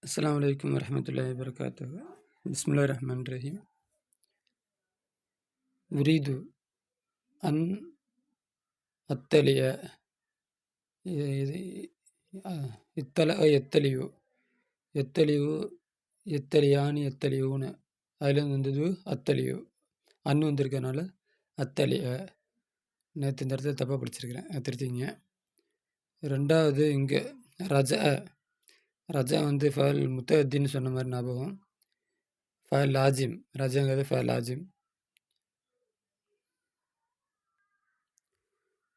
அஸ்ஸலாமு அலைக்கும் வரஹ்மத்துல்லாஹி வபரகாத்துஹு. பிஸ்மில்லாஹிர் ரஹ்மானிர் ரஹீம். உரீது அன் அத்தலிய இத்தல எத்தலியு எத்தலியு எத்தலியானி எத்தலியூன்னு அதுலேருந்து வந்தது அத்தலியு. அன்னு வந்திருக்கனால அத்தலிய. நேற்று இந்த இடத்துல தப்பாக படிச்சிருக்கிறேன், திருத்திங்க. ரெண்டாவது இங்கே ரஜா. ரஜா வந்து ஃபயல் முத்தஹத்தின்னு சொன்ன மாதிரி ஞாபகம். ஃபயல் லாஜிம். ரஜாங்கிறது ஃபயல் லாஜிம்.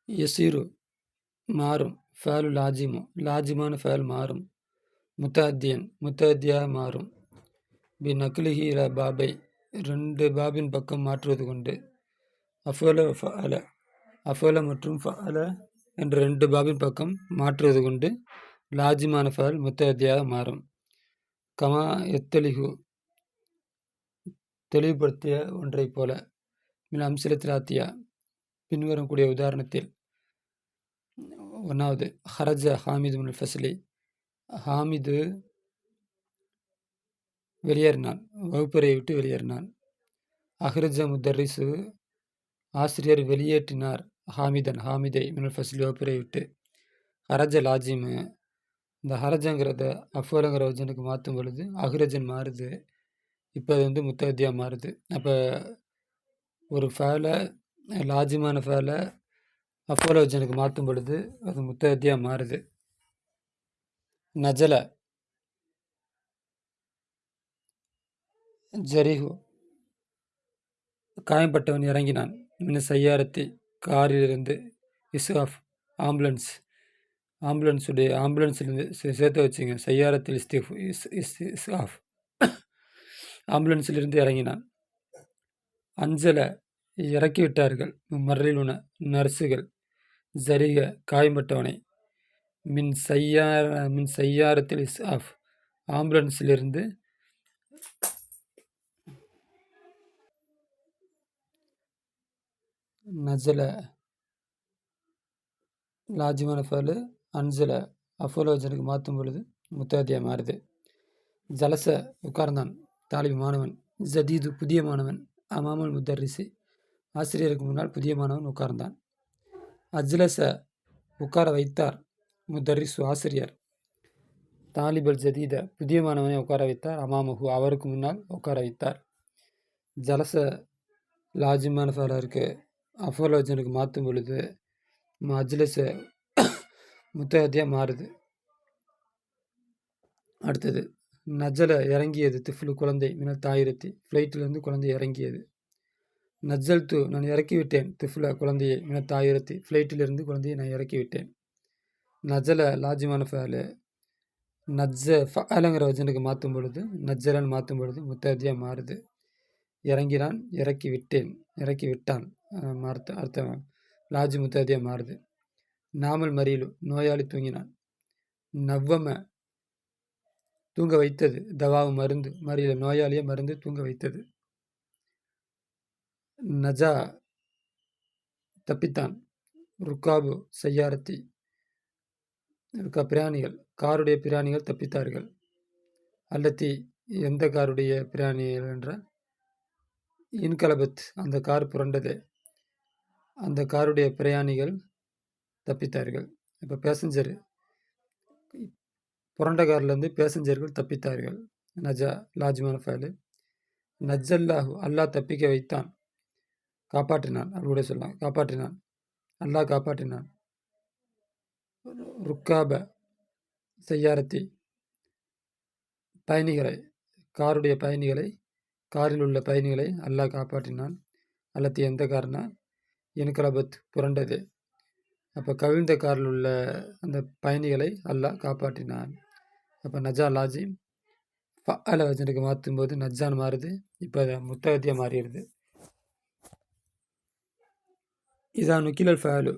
யசீரு மாறும். ஃபயலு லாஜிமு லாஜிமான ஃபயல் மாறும். முத்தஹத்தியன் முத்தஹத்தியாக மாறும். பி நக்லிஹி இல பாபை ரெண்டு பாபின் பக்கம் மாற்றுவது கொண்டு. அஃபல ஃபஅல அஃபல மற்றும் ஃபஅல என்ற ரெண்டு பாபின் பக்கம் மாற்றுவது கொண்டு லாஜிமான ஃபயல் முத்தஹத்தியாக மாறும். கமா எத்தலிஹு தெளிவுபடுத்திய ஒன்றை போல. மின் அம்சிலத்திலாத்தியா பின்வரக்கூடிய உதாரணத்தில். ஒன்றாவது ஹரஜ ஹாமிது முன் ஃபஸ்லி. ஹாமிது வெளியேறினான், வகுப்பறையை விட்டு வெளியேறினான். அஹ்ரஜ முத்தரிசு ஆசிரியர் வெளியேற்றினார். ஹாமிதை மினல் ஃபஸ்லி வகுப்பறையை விட்டு. ஹரஜ லாஜிமு. இந்த ஹரஜங்கிறத அஃபோலங்கிற வஜனுக்கு மாற்றும் பொழுது அஹ்ரஜன் மாறுது. இப்போ அது வந்து முத்தஹத்தியாக மாறுது. அப்போ ஒரு ஃபேலை லாஜிமான ஃபேலை அஃபோல வஜனுக்கு மாற்றும் பொழுது அது முத்தஹத்தியாக மாறுது. நஜல ஜரிஹு காயம்பட்டவன் இறங்கினான். மின் சையாரத்தி காரிலிருந்து. இஸ்ஆஃப் ஆம்புலன்ஸ் ஆம்புலன்ஸ்லேருந்து சேர்த்து வச்சுங்க. சையாரத்தில் இஸ்ஆஃப் ஆம்புலன்ஸிலிருந்து இறங்கினான். அஞ்சல இறக்கிவிட்டார்கள். மர்ரிலுன நர்ஸுகள். ஜரிக காயம்பட்டவனை. மின் சையாரத்தில் இஸ்ஆஃப் ஆம்புலன்ஸிலிருந்து. நஜல லாஜிமான ஃபேலு. அன்சல அஃபோல வஜனுக்கு மாற்றும் பொழுது முத்தஹத்தியாக மாறுது. ஜலச உட்கார்ந்தான். தாலிபு மாணவன். ஜதீது புதிய மாணவன். அமாமல் முத்தரிசி ஆசிரியருக்கு முன்னால் புதிய மாணவன் உட்கார்ந்தான். அஜ்லச உட்கார வைத்தார். முத்தரிசு ஆசிரியர். தாலிபல் ஜதீத புதிய மாணவனை உட்கார வைத்தார். அமாமுகு அவருக்கு முன்னால் உட்கார வைத்தார். ஜலச லாஜிமான ஃபேலாக இருக்குது. அஃபோல வஜனுக்கு மாற்றும் பொழுது அஜ்லச முத்தஹத்தியாக மாறுது. அடுத்தது நஜல இறங்கியது. திஃப்லு குழந்தை. மினல் தாயிரத்தி ஃப்ளைட்டிலிருந்து குழந்தை இறங்கியது. நஜல் து நான் இறக்கிவிட்டேன். திஃப்ல குழந்தையை. மினல் தாயிரத்தி ஃப்ளைட்டிலிருந்து குழந்தையை நான் இறக்கிவிட்டேன். நஜல லாஜிமான ஃபேலு. நஜ்ஜ ஃபஅலங்கிற வஜனுக்கு மாற்றும் பொழுது நஜ்ஜலன்னு மாற்றும் பொழுது முத்தஹத்தியாக மாறுது. இறங்கினான், இறக்கி விட்டேன், இறக்கி விட்டான் அர்த்தம் லாஜி முத்தஹத்தியாக மாறுது. நாமல் மறியலு நோயாளி தூங்கினான். நவ்வம தூங்க வைத்தது. தவாவு மருந்து. மறியல நோயாளியை மருந்து தூங்க வைத்தது. நஜா தப்பித்தான். ருக்காபு சையாரத்தி பிரயாணிகள் காருடைய பிரயாணிகள் தப்பித்தார்கள். அல்லத்தி எந்த காருடைய பிரயாணிகள் என்றால் இன்கலபத் அந்த கார் புரண்டது. அந்த காருடைய பிரயாணிகள் தப்பித்தார்கள். இப்போ பேசஞ்சர் புரண்ட கார்லேருந்து பேசஞ்சர்கள் தப்பித்தார்கள். நஜா லாஜிமான ஃபேலு. நஜ்ஜல்லாஹு அல்லாஹ் தப்பிக்க வைத்தான். காப்பாற்றினான். அப்படி சொல்லலாம். காப்பாற்றினான். அல்லாஹ் காப்பாற்றினான். ருக்காப சையாரத்தி பயணிகளை காருடைய பயணிகளை காரில் உள்ள பயணிகளை அல்லாஹ் காப்பாற்றினான். அல்லத்தி எந்த கார்னா இன்கலபத் புரண்டது. அப்போ கவிழ்ந்த காரில் உள்ள அந்த பயணிகளை அல்லாஹ் காப்பாற்றினான். அப்போ நஜா லாஜிம் ஃபஅல வஜனுக்கு மாற்றும் போது நஜ்ஜான் மாறுது. இப்போ அதை முத்தஹத்தியாக மாறிடுது. இதா நுக்கிலல் ஃபஅலு